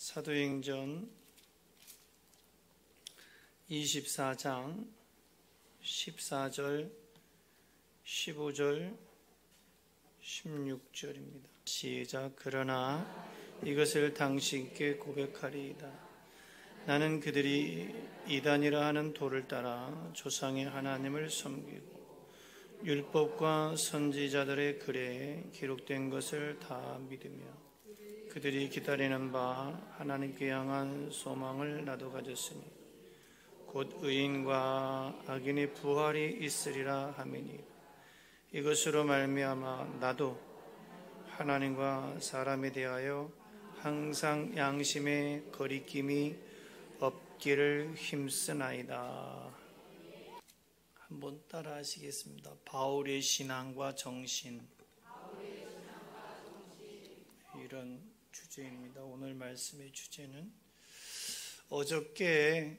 사도행전 24장 14절, 15절, 16절입니다. 시작. 그러나 이것을 당신께 고백하리이다. 나는 그들이 이단이라 하는 도를 따라 조상의 하나님을 섬기고 율법과 선지자들의 글에 기록된 것을 다 믿으며 그들이 기다리는 바 하나님께 향한 소망을 나도 가졌으니 곧 의인과 악인의 부활이 있으리라 하미니 이것으로 말미암아 나도 하나님과 사람에 대하여 항상 양심의 거리낌이 없기를 힘쓰나이다. 한번 따라 하시겠습니다. 바울의 신앙과 정신, 이런 주제입니다. 오늘 말씀의 주제는 어저께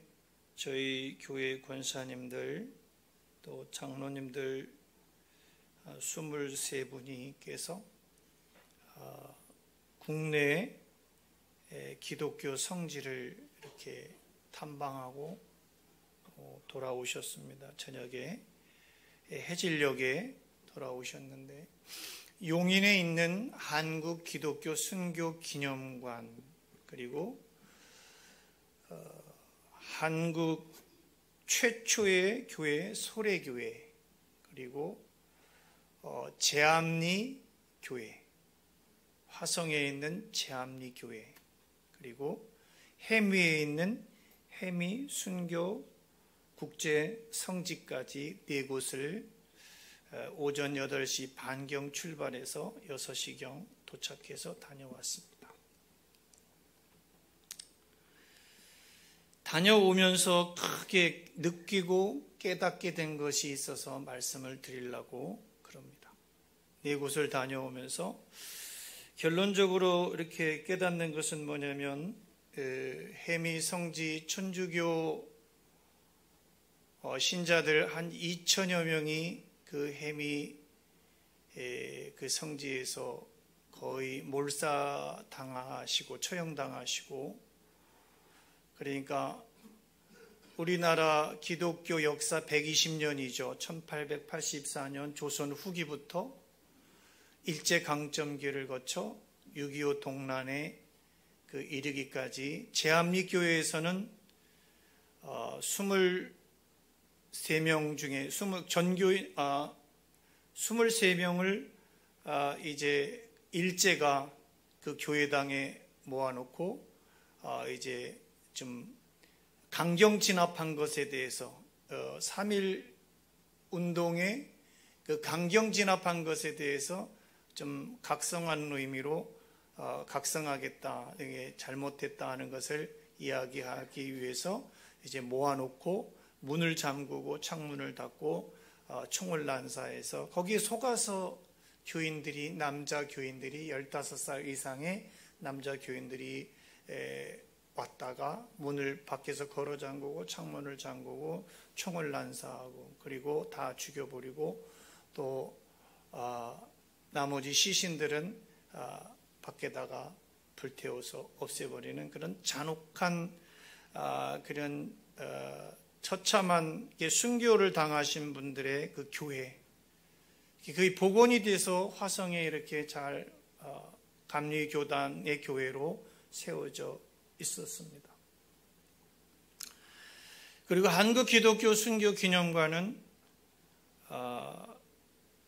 저희 교회 권사님들 또 장로님들 23분이께서 국내 기독교 성지를 이렇게 탐방하고 돌아오셨습니다. 저녁에 해질녘에 돌아오셨는데 용인에 있는 한국 기독교 순교 기념관, 그리고 한국 최초의 교회 소래교회, 그리고 제암리 교회, 화성에 있는 제암리 교회, 그리고 해미에 있는 해미 순교 국제 성지까지 4곳을 오전 8시 반경 출발해서 6시경 도착해서 다녀왔습니다. 다녀오면서 크게 느끼고 깨닫게 된 것이 있어서 말씀을 드리려고 그럽니다. 4곳을 다녀오면서 결론적으로 이렇게 깨닫는 것은 뭐냐면 해미 성지 천주교 신자들 한 2천여 명이 그 해미 그 성지에서 거의 몰사당하시고 처형당하시고, 그러니까 우리나라 기독교 역사 120년이죠. 1884년 조선 후기부터 일제강점기를 거쳐 6.25 동란에 그 이르기까지 제암리 교회에서는 23명 중에 23명을 이제 일제가 그 교회당에 모아놓고 이제 좀 강경 진압한 것에 대해서 3.1 운동에 그 강경 진압한 것에 대해서 좀 각성하는 의미로 각성하겠다, 이게 잘못했다 하는 것을 이야기하기 위해서 이제 모아놓고 문을 잠그고 창문을 닫고 총을 난사해서 거기에 속아서 교인들이, 남자 교인들이 15살 이상의 남자 교인들이 왔다가 문을 밖에서 걸어 잠그고 창문을 잠그고 총을 난사하고 그리고 다 죽여버리고 또 나머지 시신들은 밖에다가 불태워서 없애버리는 그런 잔혹한 그런 처참한 순교를 당하신 분들의 그 교회, 그게 복원이 돼서 화성에 이렇게 잘 감리교단의 교회로 세워져 있었습니다. 그리고 한국 기독교 순교 기념관은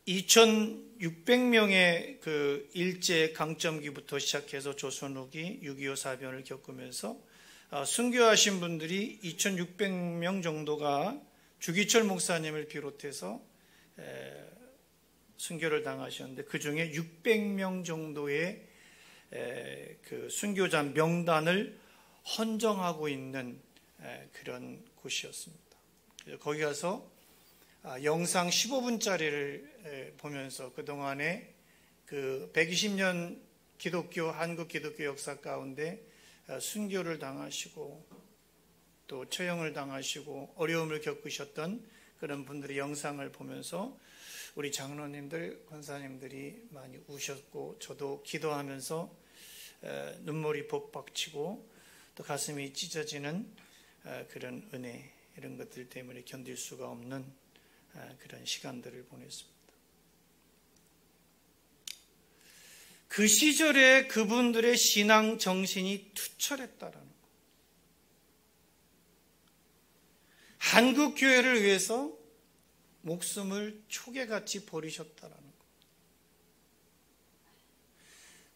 2,600명의 그 일제 강점기부터 시작해서 조선 후기 6.25 사변을 겪으면서 순교하신 분들이 2,600명 정도가 주기철 목사님을 비롯해서 순교를 당하셨는데 그 중에 600명 정도의 그 순교자 명단을 헌정하고 있는 그런 곳이었습니다. 거기 가서 영상 15분짜리를 보면서 그동안에 그 120년 한국 기독교 역사 가운데 순교를 당하시고 또 처형을 당하시고 어려움을 겪으셨던 그런 분들의 영상을 보면서 우리 장로님들, 권사님들이 많이 우셨고 저도 기도하면서 눈물이 복박치고 또 가슴이 찢어지는 그런 은혜, 이런 것들 때문에 견딜 수가 없는 그런 시간들을 보냈습니다. 그 시절에 그분들의 신앙 정신이 투철했다라는 것. 한국 교회를 위해서 목숨을 초계같이 버리셨다라는 것.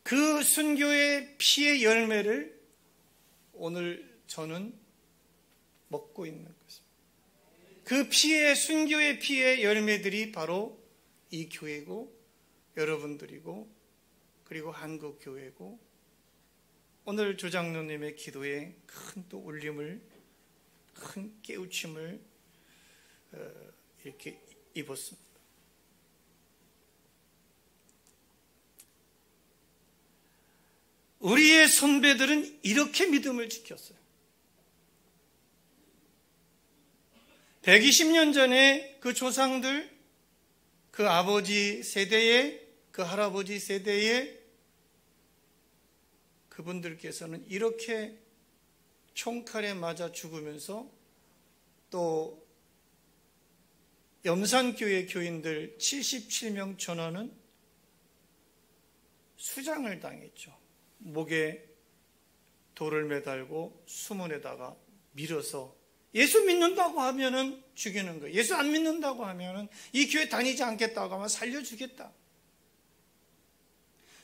그 순교의 피의 열매를 오늘 저는 먹고 있는 것입니다. 그 피의, 순교의 피의 열매들이 바로 이 교회고 여러분들이고 그리고 한국 교회고 오늘 조장로님의 기도에 큰 또 울림을, 큰 깨우침을 이렇게 입었습니다. 우리의 선배들은 이렇게 믿음을 지켰어요. 120년 전에 그 조상들, 그 아버지 세대에, 그 할아버지 세대에 그분들께서는 이렇게 총칼에 맞아 죽으면서 또 염산교회 교인들 77명 전원은 수장을 당했죠. 목에 돌을 매달고 수문에다가 밀어서 예수 믿는다고 하면은 죽이는 거예요. 예수 안 믿는다고 하면은 이 교회 다니지 않겠다고 하면 살려주겠다.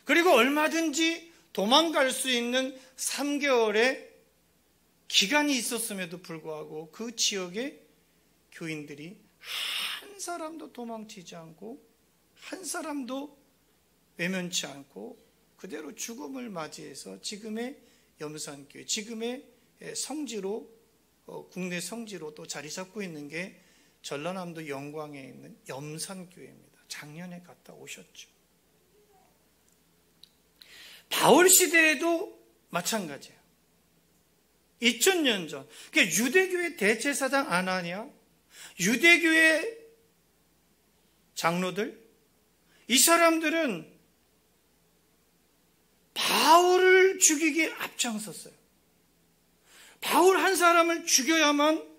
그리고 얼마든지 도망갈 수 있는 3개월의 기간이 있었음에도 불구하고 그 지역의 교인들이 한 사람도 도망치지 않고 한 사람도 외면치 않고 그대로 죽음을 맞이해서 지금의 염산교회, 지금의 성지로, 국내 성지로 또 자리 잡고 있는 게 전라남도 영광에 있는 염산교회입니다. 작년에 갔다 오셨죠. 바울 시대에도 마찬가지예요. 2000년 전, 그러니까 유대교회 대제사장 아나니아, 유대교회 장로들, 이 사람들은 바울을 죽이기에 앞장섰어요. 바울 한 사람을 죽여야만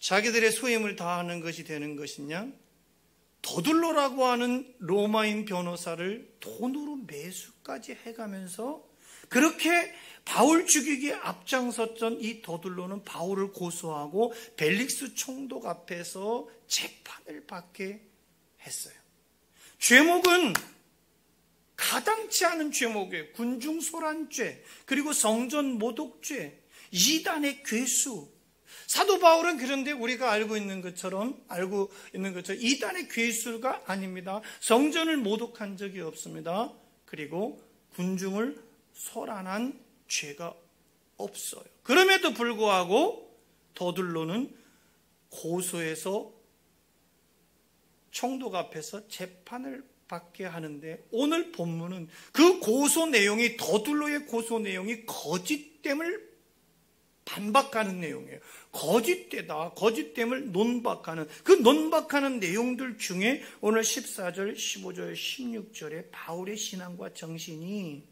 자기들의 소임을 다하는 것이 되는 것이냐? 더둘로라고 하는 로마인 변호사를 돈으로 매수까지 해가면서 그렇게 바울 죽이기에 앞장섰던 이 더둘로는 바울을 고소하고 벨릭스 총독 앞에서 재판을 받게 했어요. 죄목은 가당치 않은 죄목이에요. 군중소란죄, 그리고 성전 모독죄, 이단의 괴수. 사도 바울은 그런데 우리가 알고 있는 것처럼 이단의 괴수가 아닙니다. 성전을 모독한 적이 없습니다. 그리고 군중을 소란한 죄가 없어요. 그럼에도 불구하고 더둘로는 고소해서 총독 앞에서 재판을 받게 하는데 오늘 본문은 그 고소 내용이, 더둘로의 고소 내용이 거짓됨을 반박하는 내용이에요. 거짓되다, 거짓됨을 논박하는, 그 논박하는 내용들 중에 오늘 14절, 15절, 16절에 바울의 신앙과 정신이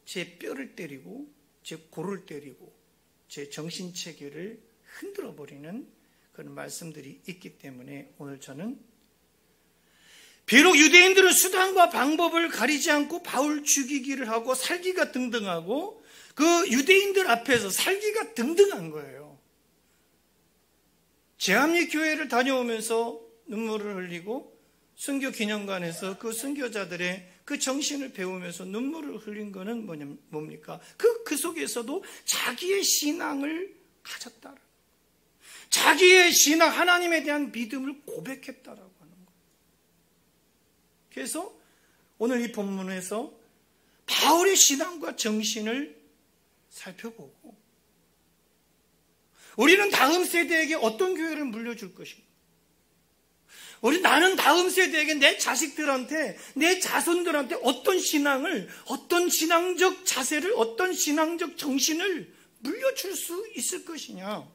제 뼈를 때리고 제 골을 때리고 제 정신체계를 흔들어버리는 그런 말씀들이 있기 때문에 오늘 저는 비록 유대인들은 수단과 방법을 가리지 않고 바울 죽이기를 하고 살기가 등등하고 그 유대인들 앞에서 살기가 등등한 거예요. 제합리 교회를 다녀오면서 눈물을 흘리고 순교 기념관에서 그 순교자들의 그 정신을 배우면서 눈물을 흘린 거는 뭡니까? 그 속에서도 자기의 신앙을 가졌다. 자기의 신앙, 하나님에 대한 믿음을 고백했다라고 하는 거예요. 그래서 오늘 이 본문에서 바울의 신앙과 정신을 살펴보고 우리는 다음 세대에게 어떤 교회를 물려줄 것인가? 나는 다음 세대에게 내 자식들한테, 내 자손들한테 어떤 신앙을, 어떤 신앙적 자세를, 어떤 신앙적 정신을 물려줄 수 있을 것이냐?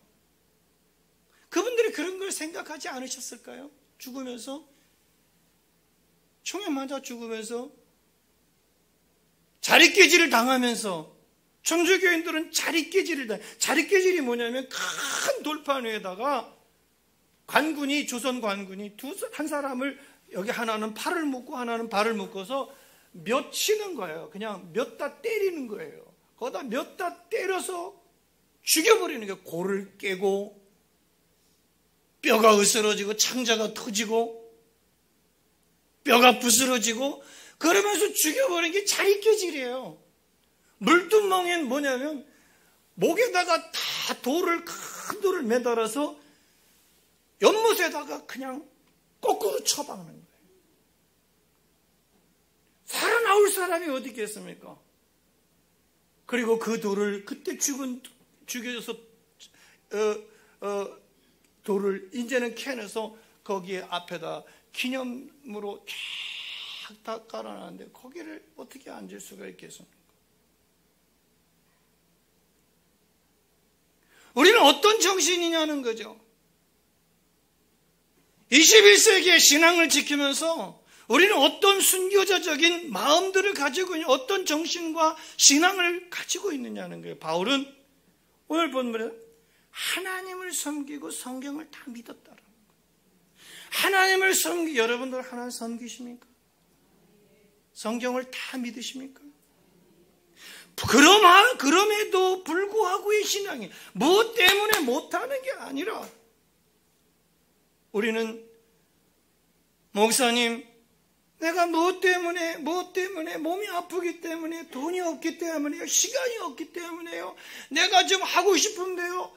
그분들이 그런 걸 생각하지 않으셨을까요? 죽으면서 총에 맞아 죽으면서 자리깨질을 당하면서 청주교인들은 자리깨질이 뭐냐면 큰 돌판 위에다가 관군이, 조선 관군이 한 사람을 여기 하나는 팔을 묶고 하나는 발을 묶어서 몇 치는 거예요. 그냥 몇 다 때리는 거예요. 거기다 몇 다 때려서 죽여버리는 거예요. 골을 깨고 뼈가 으스러지고 창자가 터지고 뼈가 부스러지고 그러면서 죽여버리는 게 자리깨질이에요. 물두멍엔 뭐냐면 목에다가 다 큰 돌을 매달아서 연못에다가 그냥 거꾸로 쳐박는 거예요. 살아나올 사람이 어디 있겠습니까? 그리고 그 돌을 그때 죽여져서 돌을 이제는 캐내서 거기에 앞에다 기념으로 쫙 다 깔아놨는데 거기를 어떻게 앉을 수가 있겠습니까? 우리는 어떤 정신이냐는 거죠. 21세기의 신앙을 지키면서 우리는 어떤 순교자적인 마음들을 가지고 있는 어떤 정신과 신앙을 가지고 있느냐는 거예요. 바울은 오늘 본문에 하나님을 섬기고 성경을 다 믿었다라는 거예요. 하나님을 여러분들 하나님 섬기십니까? 성경을 다 믿으십니까? 그럼에도 불구하고의 신앙이 무엇 때문에 못하는 게 아니라 우리는 목사님 내가 무엇 때문에 몸이 아프기 때문에 돈이 없기 때문에요, 시간이 없기 때문에요, 내가 좀 하고 싶은데요,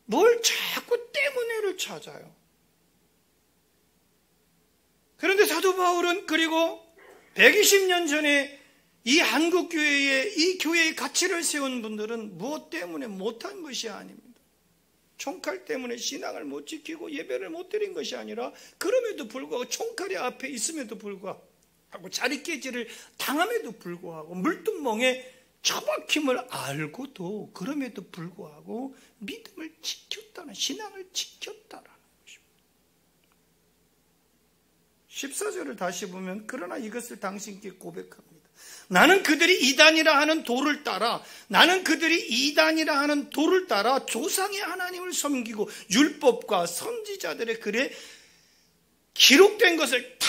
뭘 자꾸 때문에를 찾아요. 그런데 사도 바울은 그리고 120년 전에 이 한국교회에 이 교회의 가치를 세운 분들은 무엇 때문에 못한 것이 아닙니다. 총칼 때문에 신앙을 못 지키고 예배를 못 드린 것이 아니라 그럼에도 불구하고 총칼이 앞에 있음에도 불구하고 자리깨질을 당함에도 불구하고 물두멍에 처박힘을 알고도 그럼에도 불구하고 믿음을 지켰다는, 신앙을 지켰다라는 것입니다. 14절을 다시 보면 그러나 이것을 당신께 고백합니다. 나는 그들이 이단이라 하는 도를 따라 조상의 하나님을 섬기고 율법과 선지자들의 글에 기록된 것을 다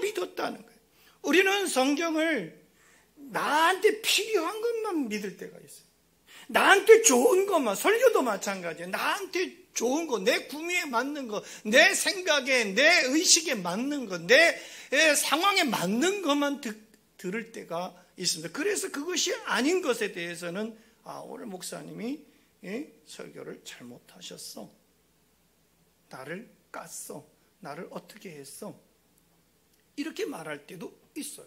믿었다는 거예요. 우리는 성경을 나한테 필요한 것만 믿을 때가 있어요. 나한테 좋은 것만, 설교도 마찬가지예요. 나한테 좋은 거, 내 구미에 맞는 거, 내 생각에, 내 의식에 맞는 거, 내 상황에 맞는 것만 들을 때가 있습니다. 그래서 그것이 아닌 것에 대해서는 오늘 목사님이 설교를 잘못하셨어, 나를 깠어, 나를 어떻게 했어, 이렇게 말할 때도 있어요.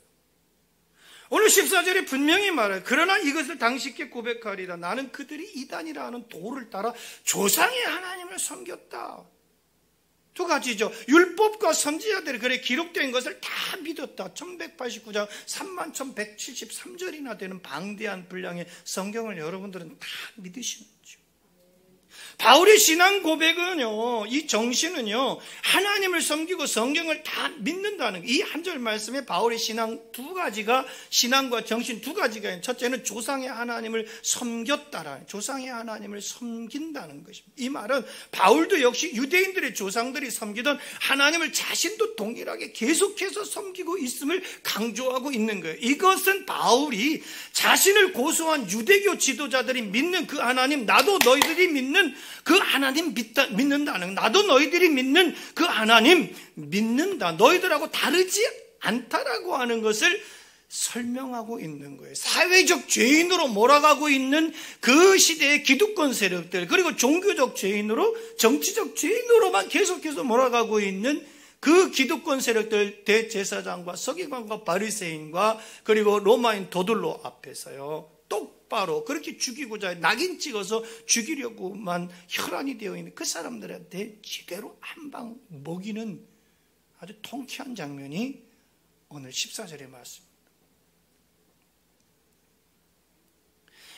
오늘 14절에 분명히 말해요. 그러나 이것을 당신께 고백하리라. 나는 그들이 이단이라 하는 도를 따라 조상의 하나님을 섬겼다. 두 가지죠. 율법과 선지자들의 글에 기록된 것을 다 믿었다. 1189장 31,173절이나 되는 방대한 분량의 성경을 여러분들은 다 믿으시는 거죠. 바울의 신앙 고백은요, 이 정신은요, 하나님을 섬기고 성경을 다 믿는다는, 이 한 절 말씀에 바울의 신앙 두 가지가, 신앙과 정신 두 가지가 있는, 첫째는 조상의 하나님을 섬겼다라는, 조상의 하나님을 섬긴다는 것입니다. 이 말은 바울도 역시 유대인들의 조상들이 섬기던 하나님을 자신도 동일하게 계속해서 섬기고 있음을 강조하고 있는 거예요. 이것은 바울이 자신을 고소한 유대교 지도자들이 믿는 그 하나님, 나도 너희들이 믿는 그 하나님 믿는다는, 나도 너희들이 믿는 그 하나님 믿는다, 너희들하고 다르지 않다라고 하는 것을 설명하고 있는 거예요. 사회적 죄인으로 몰아가고 있는 그 시대의 기득권 세력들, 그리고 종교적 죄인으로, 정치적 죄인으로만 계속해서 몰아가고 있는 그 기득권 세력들, 대제사장과 서기관과 바리새인과 그리고 로마인 도들로 앞에서요, 똑바로 그렇게 죽이고자 낙인 찍어서 죽이려고만 혈안이 되어 있는 그 사람들한테 제대로 한 방 먹이는 아주 통쾌한 장면이 오늘 14절의 말씀입니다.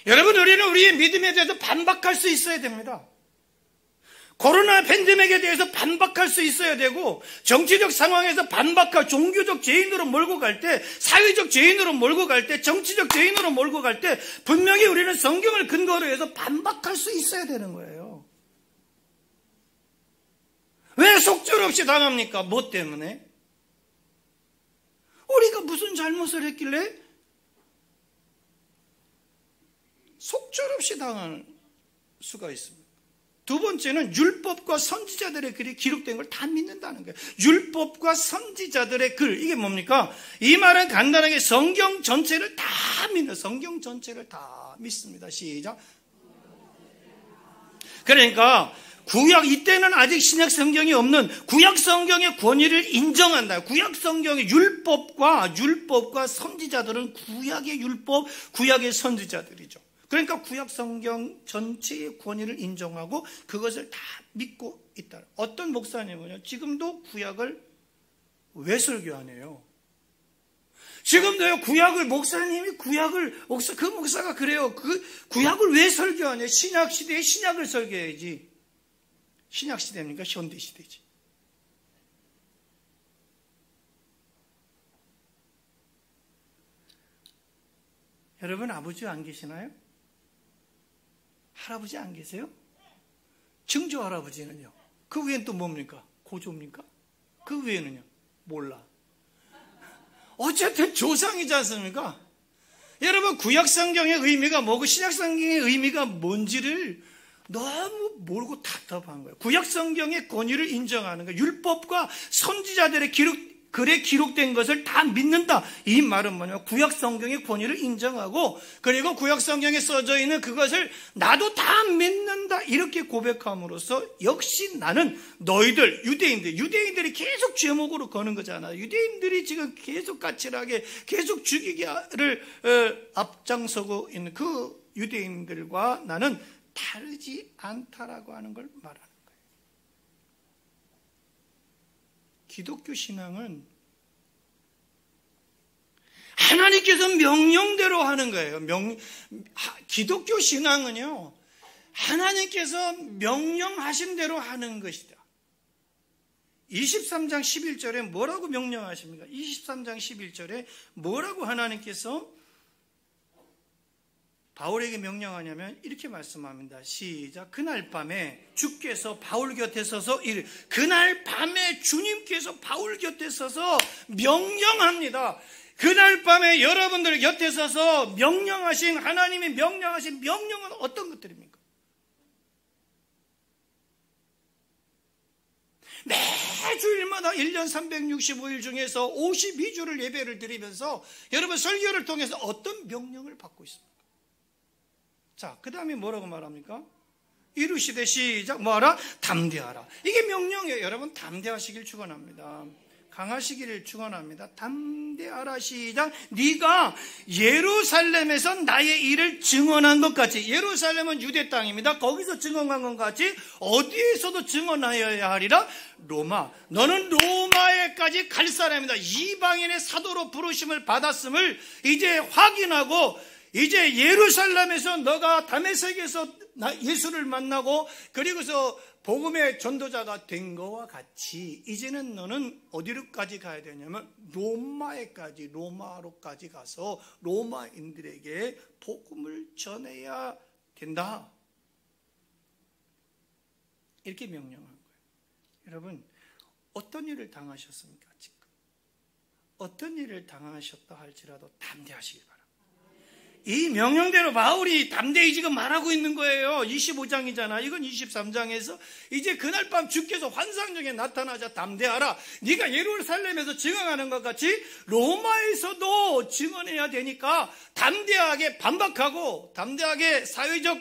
여러분, 우리는 우리의 믿음에 대해서 반박할 수 있어야 됩니다. 코로나 팬데믹에 대해서 반박할 수 있어야 되고, 정치적 상황에서 반박할, 종교적 죄인으로 몰고 갈 때, 사회적 죄인으로 몰고 갈 때, 정치적 죄인으로 몰고 갈 때 분명히 우리는 성경을 근거로 해서 반박할 수 있어야 되는 거예요. 왜 속절없이 당합니까? 뭐 때문에? 우리가 무슨 잘못을 했길래 속절없이 당할 수가 있습니다. 두 번째는 율법과 선지자들의 글이 기록된 걸 다 믿는다는 거예요. 율법과 선지자들의 글, 이게 뭡니까? 이 말은 간단하게 성경 전체를 다 믿는, 성경 전체를 다 믿습니다. 시작. 그러니까 구약, 이때는 아직 신약 성경이 없는 구약 성경의 권위를 인정한다. 구약 성경의 율법과 선지자들은 구약의 율법, 구약의 선지자들이죠. 그러니까 구약 성경 전체의 권위를 인정하고 그것을 다 믿고 있다. 어떤 목사님은요, 지금도 구약을 왜 설교하네요? 지금도요, 구약을, 목사님이 구약을, 그 목사가 그래요. 그 구약을 왜 설교하냐? 신약 시대에 신약을 설교해야지. 신약 시대입니까? 현대 시대지. 여러분, 아버지 안 계시나요? 할아버지 안 계세요? 증조 할아버지는요? 그 외엔 또 뭡니까? 고조입니까? 그 외에는요? 몰라. 어쨌든 조상이지 않습니까? 여러분, 구약 성경의 의미가 뭐고 신약 성경의 의미가 뭔지를 너무 모르고 답답한 거예요. 구약 성경의 권위를 인정하는 거예요. 율법과 선지자들의 글에 기록된 것을 다 믿는다. 이 말은 뭐냐면 구약 성경의 권위를 인정하고, 그리고 구약 성경에 써져 있는 그것을 나도 다 믿는다. 이렇게 고백함으로써 역시 나는 너희들, 유대인들이 계속 죄목으로 거는 거잖아요. 유대인들이 지금 계속 까칠하게 계속 죽이기를 앞장서고 있는 그 유대인들과 나는 다르지 않다라고 하는 걸 말하는 거예요. 기독교 신앙은 하나님께서 명령대로 하는 거예요. 기독교 신앙은요, 하나님께서 명령하신 대로 하는 것이다. 23장 11절에 뭐라고 명령하십니까? 23장 11절에 뭐라고 하나님께서 바울에게 명령하냐면 이렇게 말씀합니다. 시작. 그날 밤에 주께서 바울 곁에 서서 그날 밤에 주님께서 바울 곁에 서서 명령합니다. 그날 밤에 여러분들 곁에 서서 명령하신, 하나님이 명령하신 명령은 어떤 것들입니까? 매주일마다 1년 365일 중에서 52주를 예배를 드리면서 여러분 설교를 통해서 어떤 명령을 받고 있습니까? 자, 그 다음에 뭐라고 말합니까? 이루시되 시작. 뭐하라? 담대하라. 이게 명령이에요. 여러분, 담대하시길 축원합니다. 강하시기를 축원합니다. 담대하라. 시작. 네가 예루살렘에서 나의 일을 증언한 것 같이, 예루살렘은 유대 땅입니다. 거기서 증언한 것 같이 어디에서도 증언하여야 하리라. 로마. 너는 로마에까지 갈 사람이다. 이방인의 사도로 부르심을 받았음을 이제 확인하고, 이제 예루살렘에서 너가 다메섹에서 예수를 만나고 그리고서 복음의 전도자가 된 거와 같이 이제는 너는 어디로까지 가야 되냐면 로마로까지 가서 로마인들에게 복음을 전해야 된다. 이렇게 명령한 거예요. 여러분, 어떤 일을 당하셨습니까? 지금 어떤 일을 당하셨다 할지라도 담대하시길 바랍니다. 이 명령대로 바울이 담대히 지금 말하고 있는 거예요. 25장이잖아. 이건 23장에서 이제 그날 밤 주께서 환상 중에 나타나자 담대하라. 네가 예루살렘에서 증언하는 것 같이 로마에서도 증언해야 되니까 담대하게 반박하고, 담대하게 사회적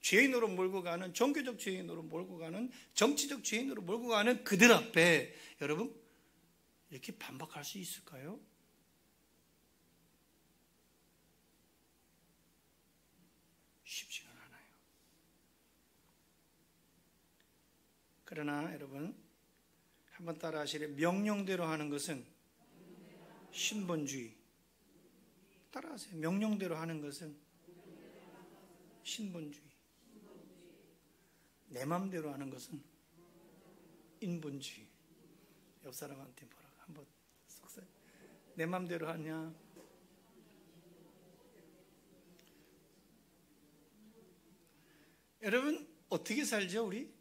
죄인으로 몰고 가는, 종교적 죄인으로 몰고 가는, 정치적 죄인으로 몰고 가는 그들 앞에 여러분 이렇게 반박할 수 있을까요? 쉽지는 않아요. 그러나 여러분, 한번 따라 하시래. 명령대로 하는 것은 신본주의. 따라하세요. 명령대로 하는 것은 신본주의. 내 맘대로 하는 것은 인본주의. 옆 사람한테 뭐라고 한번 속삭. 내 맘대로 하냐? 여러분 어떻게 살죠 우리?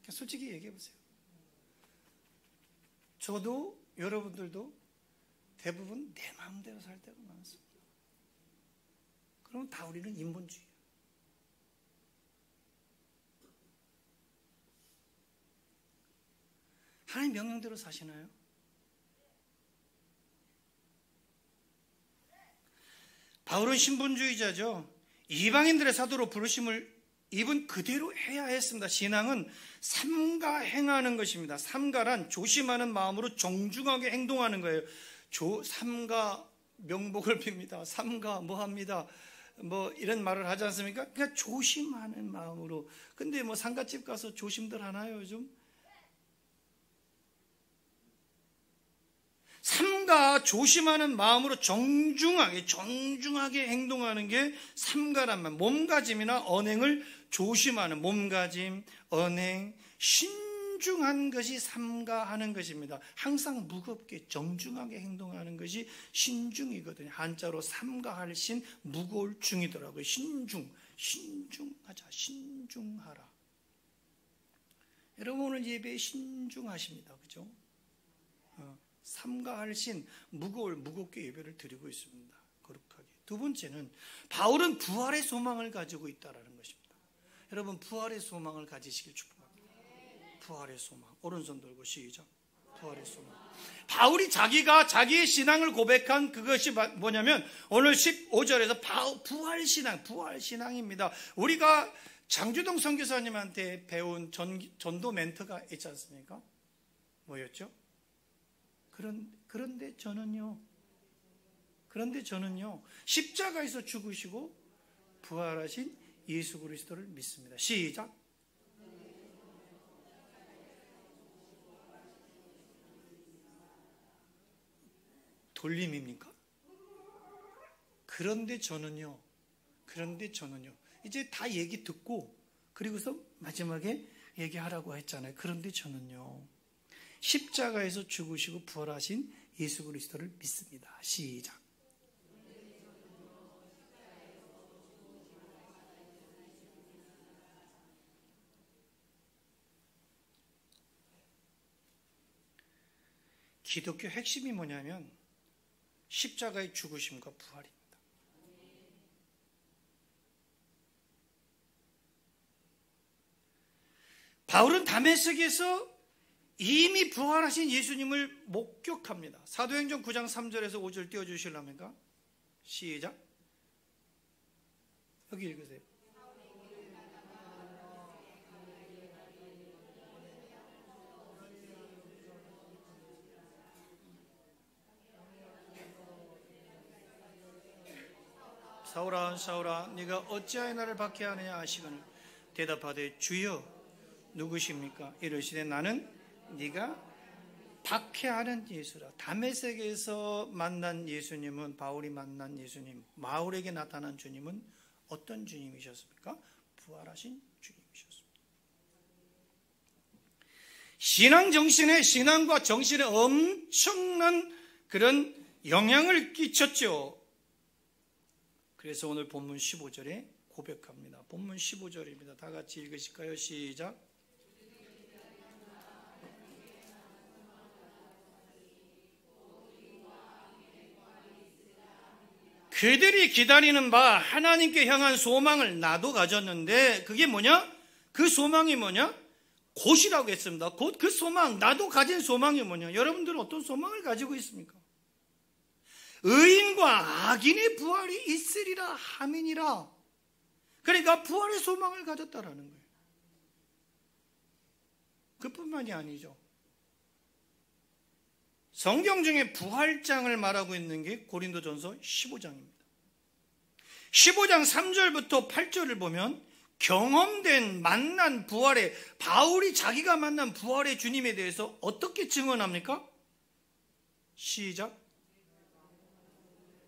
솔직히 얘기해 보세요. 저도 여러분들도 대부분 내 마음대로 살 때가 많습니다. 그럼 다 우리는 인본주의예요. 하나님 명령대로 사시나요? 바울은 신분주의자죠. 이방인들의 사도로 부르심을 이분 그대로 해야 했습니다. 신앙은 삼가 행하는 것입니다. 삼가란 조심하는 마음으로 정중하게 행동하는 거예요. 삼가 명복을 빕니다. 삼가 뭐 합니다. 뭐 이런 말을 하지 않습니까? 그냥 조심하는 마음으로. 근데 뭐 상가집 가서 조심들 하나요 요즘? 삼가 조심하는 마음으로 정중하게 행동하는 게 삼가란 말. 몸가짐이나 언행을 조심하는 몸가짐, 언행, 신중한 것이 삼가하는 것입니다. 항상 무겁게 정중하게 행동하는 것이 신중이거든요. 한자로 삼가할 신, 무거울 중이더라고요. 신중하자, 신중하라. 여러분 오늘 예배에 신중하십니다. 그죠? 삼가할 신, 무겁게 예배를 드리고 있습니다. 거룩하게. 두 번째는 바울은 부활의 소망을 가지고 있다는 것입니다. 여러분 부활의 소망을 가지시길 축복합니다. 부활의 소망. 오른손 들고 시작. 부활의 소망. 바울이 자기의 신앙을 고백한 그것이 뭐냐면 오늘 15절에서 부활 신앙입니다. 우리가 장주동 선교사님한테 배운 전도 멘트가 있지 않습니까? 뭐였죠? 그런데 저는요 십자가에서 죽으시고 부활하신 예수 그리스도를 믿습니다. 시작. 돌림입니까? 그런데 저는요 이제 다 얘기 듣고 그리고서 마지막에 얘기하라고 했잖아요. 그런데 저는요 십자가에서 죽으시고 부활하신 예수 그리스도를 믿습니다. 시작. 기독교 핵심이 뭐냐면 십자가의 죽으심과 부활입니다. 바울은 다메섹에서 이미 부활하신 예수님을 목격합니다. 사도행전 9장 3절에서 5절 띄워주실랍니까? 시작. 여기 읽으세요. 사울아 네가 어찌하여 나를 박해하느냐 하시거늘 대답하되 주여 누구십니까? 이르시되 나는 네가 박해하는 예수라. 다메섹에서 만난 예수님은 바울이 만난 예수님, 바울에게 나타난 주님은 어떤 주님이셨습니까? 부활하신 주님이셨습니다. 신앙과 정신에 엄청난 그런 영향을 끼쳤죠. 그래서 오늘 본문 15절에 고백합니다. 본문 15절입니다. 다 같이 읽으실까요? 시작. 그들이 기다리는 바 하나님께 향한 소망을 나도 가졌는데 그게 뭐냐? 그 소망이 뭐냐? 곧이라고 했습니다. 곧 그 소망, 나도 가진 소망이 뭐냐? 여러분들은 어떤 소망을 가지고 있습니까? 의인과 악인의 부활이 있으리라 함이니라. 그러니까 부활의 소망을 가졌다라는 거예요. 그뿐만이 아니죠. 성경 중에 부활장을 말하고 있는 게 고린도전서 15장입니다. 15장 3절부터 8절을 보면 경험된 만난 부활의 바울이 자기가 만난 부활의 주님에 대해서 어떻게 증언합니까? 시작.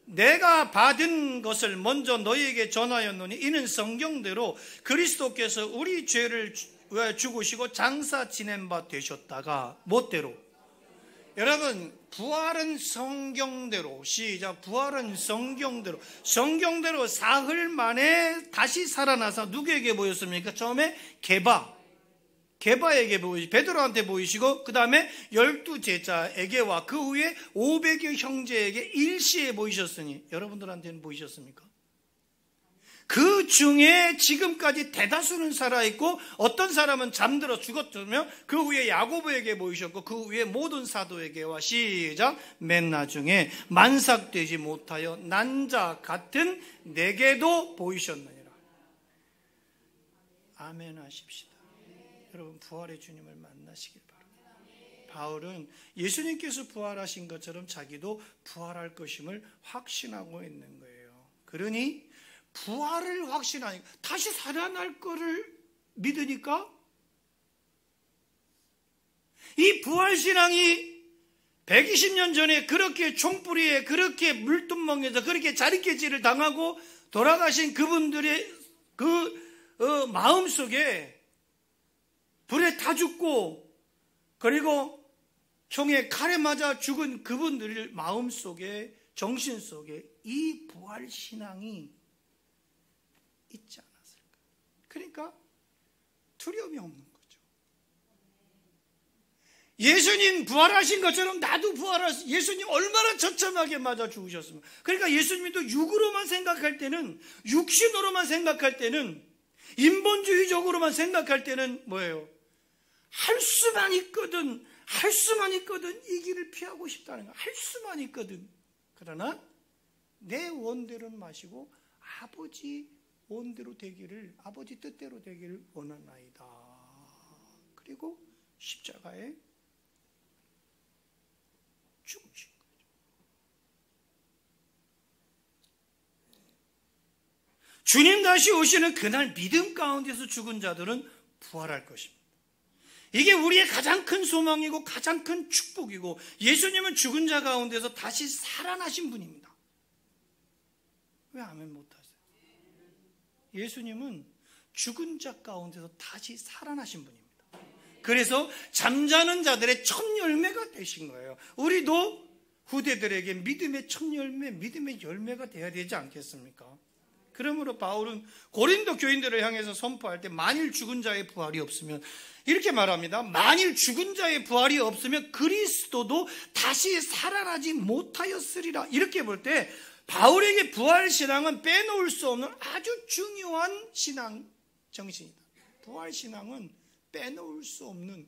내가 받은 것을 먼저 너희에게 전하였노니 이는 성경대로 그리스도께서 우리 죄를 죽으시고 장사 지낸 바 되셨다가 뭐대로? 여러분, 부활은 성경대로, 시작, 부활은 성경대로 사흘 만에 다시 살아나서 누구에게 보였습니까? 처음에 게바에게 보이시고, 베드로한테 보이시고, 그 다음에 12 제자에게와 그 후에 500여 형제에게 일시에 보이셨으니 여러분들한테는 보이셨습니까? 그 중에 지금까지 대다수는 살아있고 어떤 사람은 잠들어 죽었으며 그 후에 야고보에게 보이셨고 그 후에 모든 사도에게와 시작, 맨 나중에 만삭되지 못하여 난 자 같은 내게도 보이셨느니라. 아멘 하십시다. 여러분, 부활의 주님을 만나시길 바랍니다. 바울은 예수님께서 부활하신 것처럼 자기도 부활할 것임을 확신하고 있는 거예요. 그러니 부활을 확신하니까, 다시 살아날 거를 믿으니까 이 부활신앙이 120년 전에 그렇게 총뿌리에 그렇게 물두멍에서 그렇게 자리깨질을 당하고 돌아가신 그분들의 마음속에 불에 타 죽고 그리고 총에 칼에 맞아 죽은 그분들 마음속에, 정신 속에 이 부활신앙이 있지 않았을까? 그러니까 두려움이 없는 거죠. 예수님 부활하신 것처럼 나도 예수님 얼마나 처참하게 맞아 죽으셨습니까? 그러니까 예수님도 육으로만 생각할 때는, 육신으로만 생각할 때는, 인본주의적으로만 생각할 때는 뭐예요? 할 수만 있거든 이 길을 피하고 싶다는 거야. 할 수만 있거든. 그러나 내 원대로는 마시고 아버지 원대로 되기를, 아버지 뜻대로 되기를 원하나이다. 그리고 십자가에 죽으신 거죠. 주님 다시 오시는 그날 믿음 가운데서 죽은 자들은 부활할 것입니다. 이게 우리의 가장 큰 소망이고 가장 큰 축복이고, 예수님은 죽은 자 가운데서 다시 살아나신 분입니다. 왜 아멘 못하세요? 예수님은 죽은 자 가운데서 다시 살아나신 분입니다. 그래서 잠자는 자들의 첫 열매가 되신 거예요. 우리도 후대들에게 믿음의 첫 열매, 믿음의 열매가 되어야 되지 않겠습니까? 그러므로 바울은 고린도 교인들을 향해서 선포할 때 만일 죽은 자의 부활이 없으면 이렇게 말합니다. 만일 죽은 자의 부활이 없으면 그리스도도 다시 살아나지 못하였으리라. 이렇게 볼 때 바울에게 부활신앙은 빼놓을 수 없는 아주 중요한 신앙 정신이다. 부활신앙은 빼놓을 수 없는,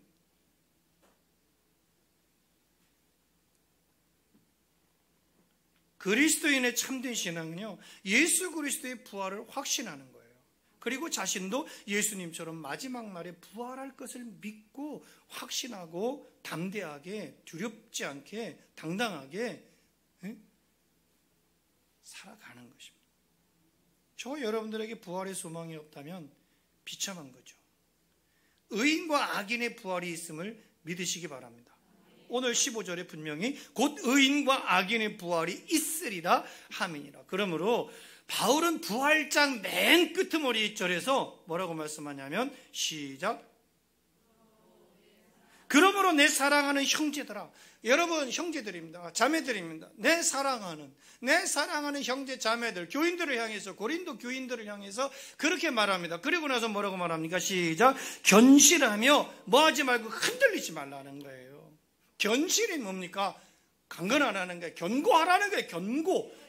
그리스도인의 참된 신앙은요, 예수 그리스도의 부활을 확신하는 거예요. 그리고 자신도 예수님처럼 마지막 날에 부활할 것을 믿고 확신하고 담대하게, 두렵지 않게, 당당하게 살아가는 것입니다. 저 여러분들에게 부활의 소망이 없다면 비참한 거죠. 의인과 악인의 부활이 있음을 믿으시기 바랍니다. 오늘 15절에 분명히 곧 의인과 악인의 부활이 있으리라 함이니라. 그러므로 바울은 부활장 맨 끄트머리 절에서 뭐라고 말씀하냐면 시작, 그러므로 내 사랑하는 형제들아, 여러분 형제들입니다. 자매들입니다. 내 사랑하는 형제 자매들, 교인들을 향해서, 고린도 교인들을 향해서 그렇게 말합니다. 그리고 나서 뭐라고 말합니까? 시작, 견실하며 뭐하지 말고 흔들리지 말라는 거예요. 견실이 뭡니까? 강건하라는 거예요. 견고하라는 거예요.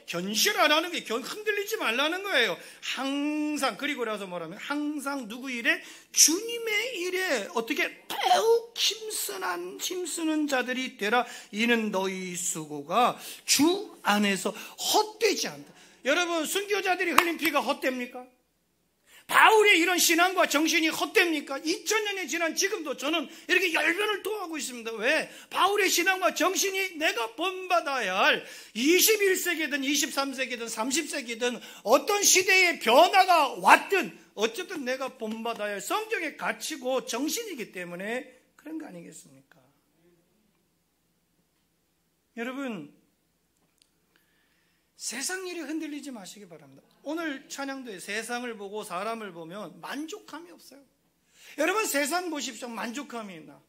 견실하라는 게 흔들리지 말라는 거예요. 항상, 그리고 나서 뭐라면 항상 누구 일에? 주님의 일에 어떻게 더욱 힘쓰는 자들이 되라. 이는 너희 수고가 주 안에서 헛되지 않다. 여러분, 순교자들이 흘린 피가 헛됩니까? 바울의 이런 신앙과 정신이 헛됩니까? 2000년이 지난 지금도 저는 이렇게 열변을 토하고 있습니다. 왜? 바울의 신앙과 정신이 내가 본받아야 할 21세기든 23세기든 30세기든 어떤 시대의 변화가 왔든 어쨌든 내가 본받아야 할 성경의 가치고 정신이기 때문에 그런 거 아니겠습니까? 여러분, 세상 일에 흔들리지 마시기 바랍니다. 오늘 찬양도에 세상을 보고 사람을 보면 만족감이 없어요. 여러분 세상 보십시오. 만족함이 있나?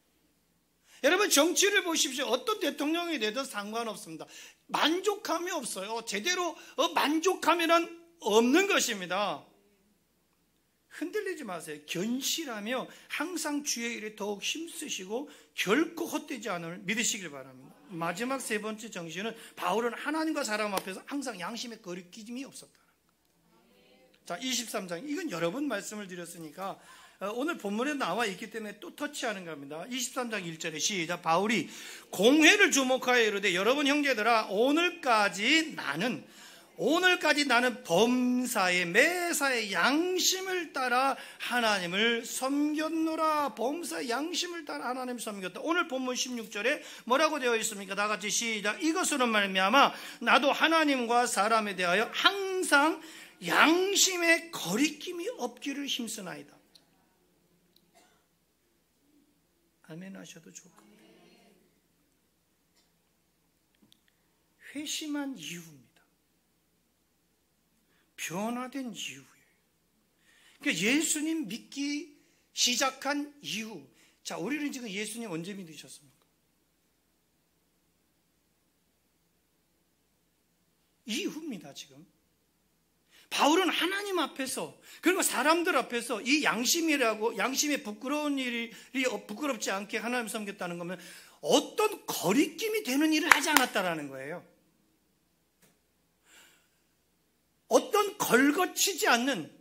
여러분 정치를 보십시오. 어떤 대통령이 되든 상관없습니다. 만족함이 없어요. 제대로 만족함이란 없는 것입니다. 흔들리지 마세요. 견실하며 항상 주의 일에 더욱 힘쓰시고 결코 헛되지 않음을 믿으시길 바랍니다. 마지막 세 번째 정신은 바울은 하나님과 사람 앞에서 항상 양심의 거리낌이 없었다. 자, 23장. 이건 여러 번 말씀을 드렸으니까 오늘 본문에 나와 있기 때문에 또 터치하는 겁니다. 23장 1절에 시작. 바울이 공회를 주목하여 이르되 여러분 형제들아 오늘까지 나는 범사의 매사의 양심을 따라 하나님을 섬겼노라. 범사의 양심을 따라 하나님을 섬겼다. 오늘 본문 16절에 뭐라고 되어 있습니까? 다 같이 시작. 이것으로 말미암아 나도 하나님과 사람에 대하여 항상 양심의 거리낌이 없기를 힘쓰나이다. 아멘 하셔도 좋을 겁니다. 회심한 이유입니다. 변화된 이유예요. 그러니까 예수님 믿기 시작한 이유. 자, 우리는 지금 예수님 언제 믿으셨습니까? 이유입니다, 지금. 바울은 하나님 앞에서 그리고 사람들 앞에서 이 양심에 부끄러운 일이 부끄럽지 않게 하나님 섬겼다는 거면 어떤 거리낌이 되는 일을 하지 않았다라는 거예요. 어떤 걸거치지 않는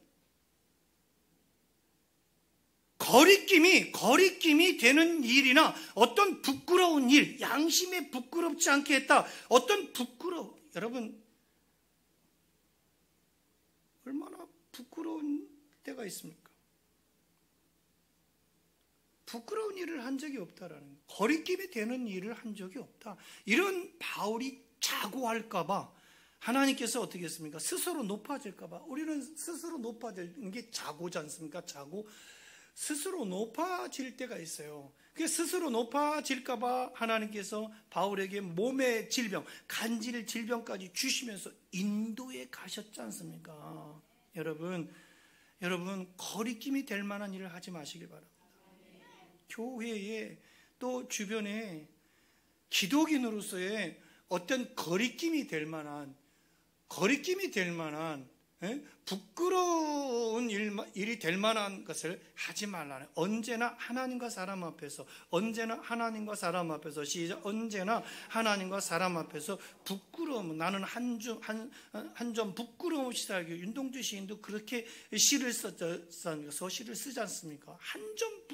거리낌이 되는 일이나 어떤 부끄러운 일, 양심에 부끄럽지 않게 했다. 여러분 얼마나 부끄러운 때가 있습니까? 부끄러운 일을 한 적이 없다라는 거예요. 거리낌이 되는 일을 한 적이 없다. 이런 바울이 자고할까봐 하나님께서 어떻게 했습니까? 스스로 높아질까봐. 우리는 스스로 높아지는 게 자고지 않습니까? 자고 스스로 높아질 때가 있어요. 그게 스스로 높아질까봐 하나님께서 바울에게 몸의 질병, 간질 질병까지 주시면서 인도에 가셨지 않습니까? 여러분 거리낌이 될 만한 일을 하지 마시길 바랍니다. 교회에 또 주변에 기독인으로서의 어떤 거리낌이 될 만한 부끄러운 일이 될 만한 것을 하지 말라는. 언제나 하나님과 사람 앞에서 시작. 언제나 하나님과 사람 앞에서 부끄러움, 나는 한 점 부끄러움 없이 살기. 윤동주 시인도 그렇게 서시를 쓰지 않습니까? 한 점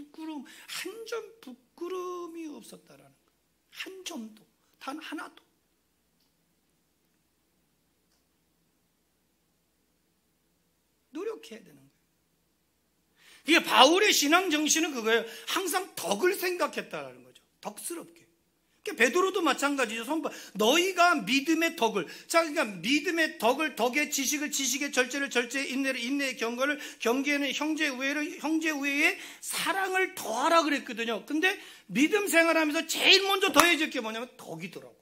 부끄러움이 없었다라는 거. 한 점도, 단 하나도. 노력해야 되는 거예요. 이게 바울의 신앙 정신은 그거예요. 항상 덕을 생각했다라는 거죠. 덕스럽게. 그러니까 베드로도 마찬가지죠. 너희가 믿음의 덕을, 자, 그러니까 믿음의 덕을, 덕의 지식을, 지식의 절제를, 절제의 인내를, 인내의 경건을, 경계에는 형제 우애를, 형제 우애의 사랑을 더하라 그랬거든요. 근데 믿음 생활하면서 제일 먼저 더해질 게 뭐냐면 덕이더라고요.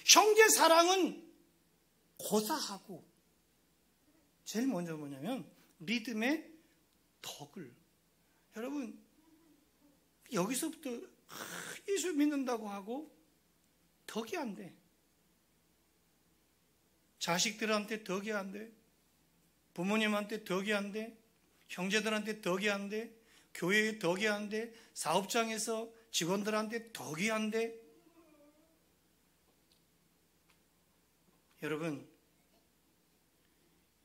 형제 사랑은 고사하고 제일 먼저 뭐냐면 믿음의 덕을. 여러분 여기서부터 예수 믿는다고 하고 덕이 안 돼. 자식들한테 덕이 안 돼. 부모님한테 덕이 안 돼. 형제들한테 덕이 안 돼. 교회에 덕이 안 돼. 사업장에서 직원들한테 덕이 안 돼. 여러분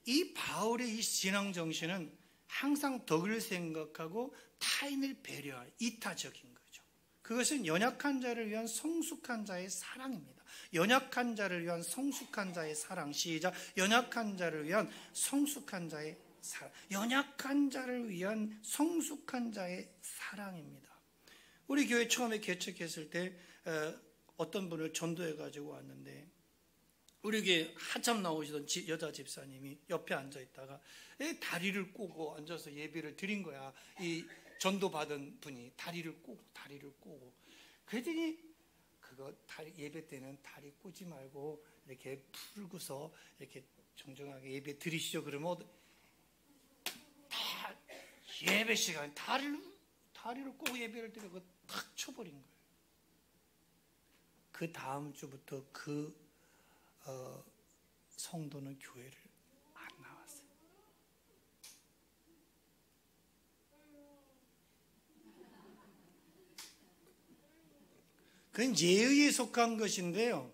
이 바울의 이 신앙 정신은 항상 덕을 생각하고 타인을 배려할 이타적인 거죠. 그것은 연약한 자를 위한 성숙한 자의 사랑입니다. 연약한 자를 위한 성숙한 자의 사랑. 시작. 연약한 자를 위한 성숙한 자의 사랑. 연약한 자를 위한 성숙한 자의 사랑입니다. 우리 교회 처음에 개척했을 때 어떤 분을 전도해 가지고 왔는데 우리 교회 한참 나오시던 여자 집사님이 옆에 앉아 있다가 다리를 꼬고 앉아서 예배를 드린 거야. 이 전도받은 분이 다리를 꼬고 그랬더니 그거 예배 때는 다리 꼬지 말고 이렇게 풀고서 이렇게 정정하게 예배 드리시죠. 그러면 다 예배 시간에 다리를 꼬고 예배를 드리고 탁 쳐버린 거예요. 그 다음 주부터 그 성도는 교회를 안 나왔어요. 그건 예의에 속한 것인데요.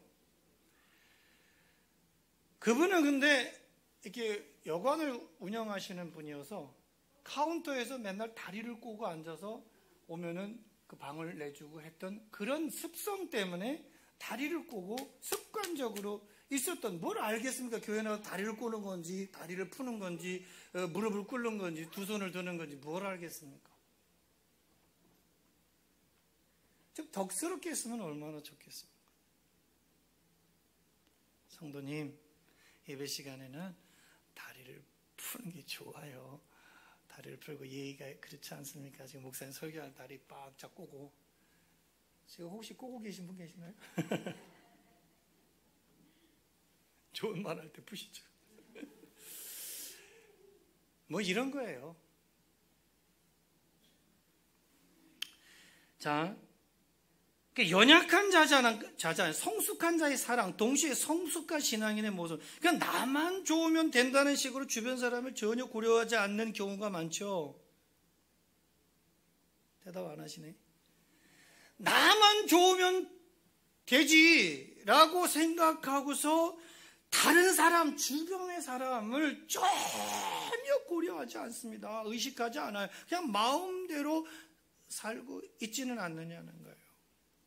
그분은 근데 이렇게 여관을 운영하시는 분이어서 카운터에서 맨날 다리를 꼬고 앉아서 오면은 그 방을 내주고 했던 그런 습성 때문에 다리를 꼬고 습관적으로 있었던, 뭘 알겠습니까? 교회 나가서 다리를 꼬는 건지 다리를 푸는 건지 무릎을 꿇는 건지 두 손을 드는 건지 뭘 알겠습니까? 좀 덕스럽게 했으면 얼마나 좋겠습니까? 성도님, 예배 시간에는 다리를 푸는 게 좋아요. 다리를 풀고 예의가 그렇지 않습니까? 지금 목사님 설교하는 다리 바짝 꼬고, 지금 혹시 꼬고 계신 분 계시나요? 좋은 말 할 때 푸시죠. 뭐 이런 거예요. 자, 연약한 자자, 성숙한 자의 사랑, 동시에 성숙한 신앙인의 모습. 그러니까 나만 좋으면 된다는 식으로 주변 사람을 전혀 고려하지 않는 경우가 많죠. 대답 안 하시네. 나만 좋으면 되지라고 생각하고서 다른 사람, 주변의 사람을 전혀 고려하지 않습니다. 의식하지 않아요. 그냥 마음대로 살고 있지는 않느냐는 거예요.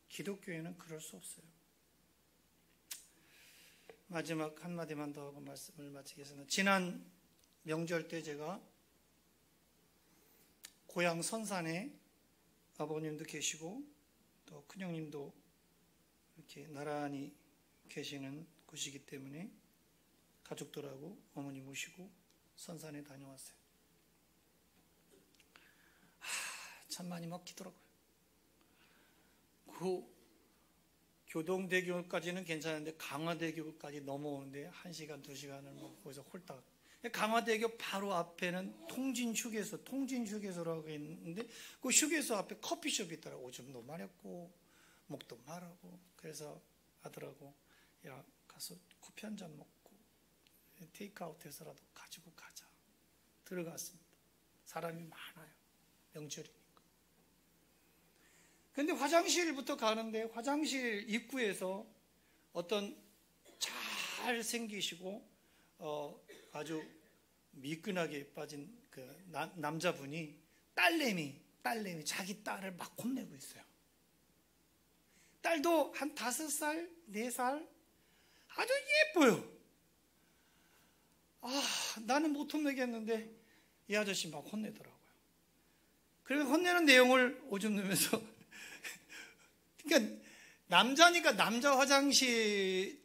기독교에는 그럴 수 없어요. 마지막 한마디만 더 하고 말씀을 마치겠습니다. 지난 명절 때 제가 고향 선산에 아버님도 계시고 또 큰형님도 이렇게 나란히 계시는 곳이기 때문에 가족들하고 어머니 모시고 선산에 다녀왔어요. 참 많이 먹히더라고요. 그 교동대교까지는 괜찮은데 강화대교까지 넘어오는데 1시간, 2시간을 뭐 거기서 홀딱. 강화대교 바로 앞에는 통진휴게소라고 있는데 그 휴게소 앞에 커피숍이 있더라고. 오줌도 마렵고 목도 마르고. 그래서 아들하고 야 가서 커피 한 잔 먹고 테이크아웃해서라도 가지고 가자. 들어갔습니다. 사람이 많아요. 명절이니까. 근데 화장실부터 가는데 화장실 입구에서 어떤 잘생기시고 아주 미끈하게 빠진 그 남자분이 딸내미 자기 딸을 막 혼내고 있어요. 딸도 한 5살, 4살 아주 예뻐요. 나는 못 혼내겠는데 이 아저씨 막 혼내더라고요. 그리고 혼내는 내용을 오줌 누면서 그러니까 남자니까 남자 화장실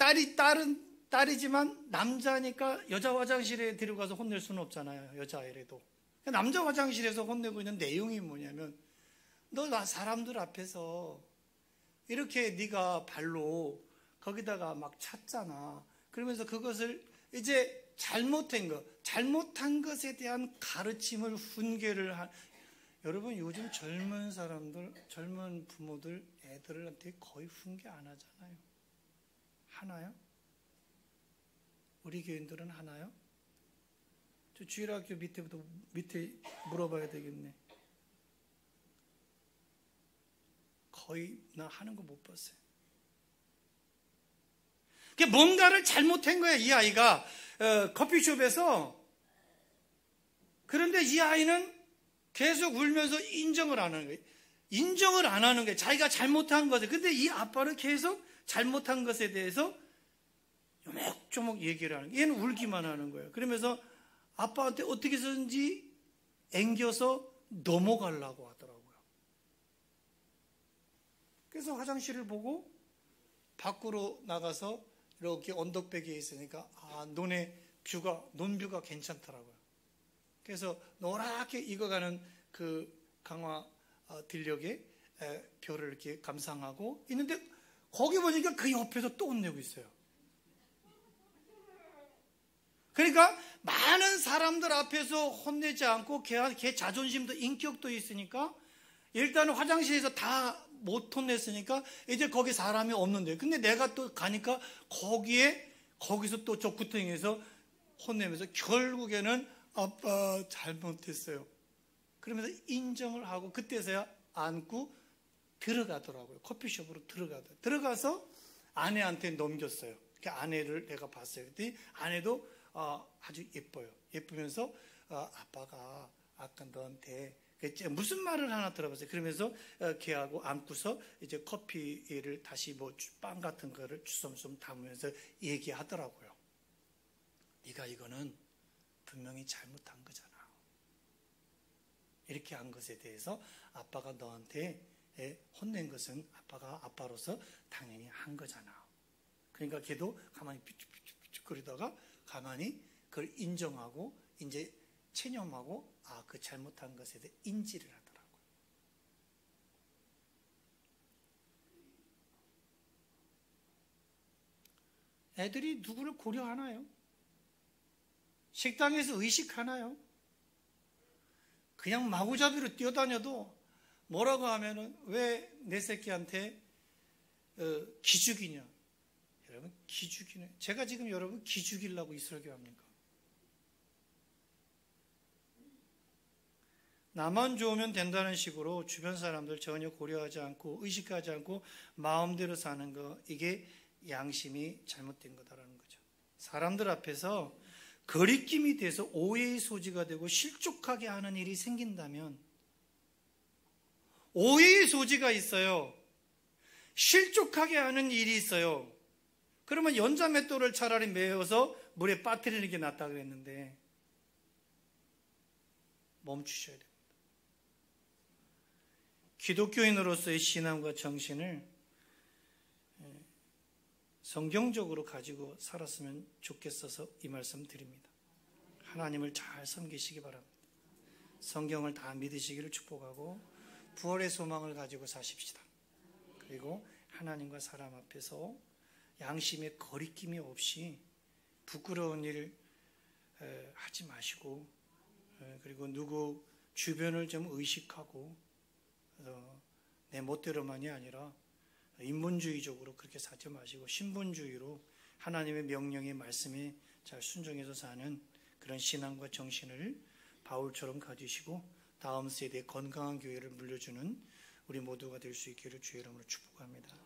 딸이지만 남자니까 여자 화장실에 데려가서 혼낼 수는 없잖아요. 여자애라도. 남자 화장실에서 혼내고 있는 내용이 뭐냐면 너 사람들 앞에서 이렇게 네가 발로 거기다가 막 찼잖아. 그러면서 그것을 이제 잘못한 것에 대한 가르침을 훈계를 여러분 요즘 젊은 사람들, 젊은 부모들 애들한테 거의 훈계 안 하잖아요. 하나요? 우리 교인들은 하나요? 저 주일학교 밑에 물어봐야 되겠네. 거의 나 하는 거 못 봤어요. 뭔가를 잘못한 거야, 이 아이가. 커피숍에서. 그런데 이 아이는 계속 울면서 인정을 안 하는 거예요. 인정을 안 하는 거예요. 자기가 잘못한 것에. 근데 이 아빠는 계속 잘못한 것에 대해서 요목조목 얘기를 하는 거예요. 얘는 울기만 하는 거예요. 그러면서 아빠한테 어떻게 해서든지 앵겨서 넘어가려고 하더라고요. 그래서 화장실을 보고 밖으로 나가서 이렇게 언덕배기에 있으니까 논뷰가 괜찮더라고요. 그래서 노랗게 익어가는 그 강화 들녘에 벼를 이렇게 감상하고 있는데 거기 보니까 그 옆에서 또 혼내고 있어요. 그러니까 많은 사람들 앞에서 혼내지 않고 걔 자존심도 인격도 있으니까 일단 화장실에서 다 못 혼냈으니까 이제 거기 사람이 없는데, 근데 내가 또 가니까 거기서 또 족구통에서 혼내면서 결국에는 아빠 잘못했어요 그러면서 인정을 하고 그때서야 안고 들어가더라고요. 커피숍으로 들어가서 아내한테 넘겼어요. 그 아내를 내가 봤어요. 그랬더니 아내도 아주 예쁘면서 아빠가 아까 너한테 무슨 말을 하나 들어봤어요. 그러면서 걔하고 안고서 이제 커피를 다시 뭐 빵 같은 거를 주섬주섬 담으면서 얘기하더라고요. 네가 이거는 분명히 잘못한 거잖아. 이렇게 한 것에 대해서 아빠가 너한테 혼낸 것은 아빠가 아빠로서 당연히 한 거잖아. 그러니까 걔도 가만히 삐죽삐죽거리다가 가만히 그걸 인정하고 이제 체념하고 그 잘못한 것에 대해 인지를 하더라고요. 애들이 누구를 고려하나요? 식당에서 의식하나요? 그냥 마구잡이로 뛰어다녀도 뭐라고 하면은 왜 내 새끼한테 기죽이냐? 여러분 기죽이네. 제가 지금 여러분 기죽이려고 이 설교합니까? 나만 좋으면 된다는 식으로 주변 사람들 전혀 고려하지 않고 의식하지 않고 마음대로 사는 거, 이게 양심이 잘못된 거다라는 거죠. 사람들 앞에서 거리낌이 돼서 오해의 소지가 되고 실족하게 하는 일이 생긴다면, 오해의 소지가 있어요. 실족하게 하는 일이 있어요. 그러면 연자맷돌을 차라리 메어서 물에 빠뜨리는 게 낫다 그랬는데 멈추셔야 됩니다. 기독교인으로서의 신앙과 정신을 성경적으로 가지고 살았으면 좋겠어서 이 말씀 드립니다. 하나님을 잘 섬기시기 바랍니다. 성경을 다 믿으시기를 축복하고 부활의 소망을 가지고 사십시다. 그리고 하나님과 사람 앞에서 양심의 거리낌이 없이 부끄러운 일 하지 마시고, 그리고 누구 주변을 좀 의식하고 내 멋대로만이 아니라 인본주의적으로 그렇게 살지 마시고 신본주의로 하나님의 명령의 말씀에 잘 순종해서 사는 그런 신앙과 정신을 바울처럼 가지시고 다음 세대에 건강한 교회를 물려주는 우리 모두가 될 수 있기를 주의 이름으로 축복합니다.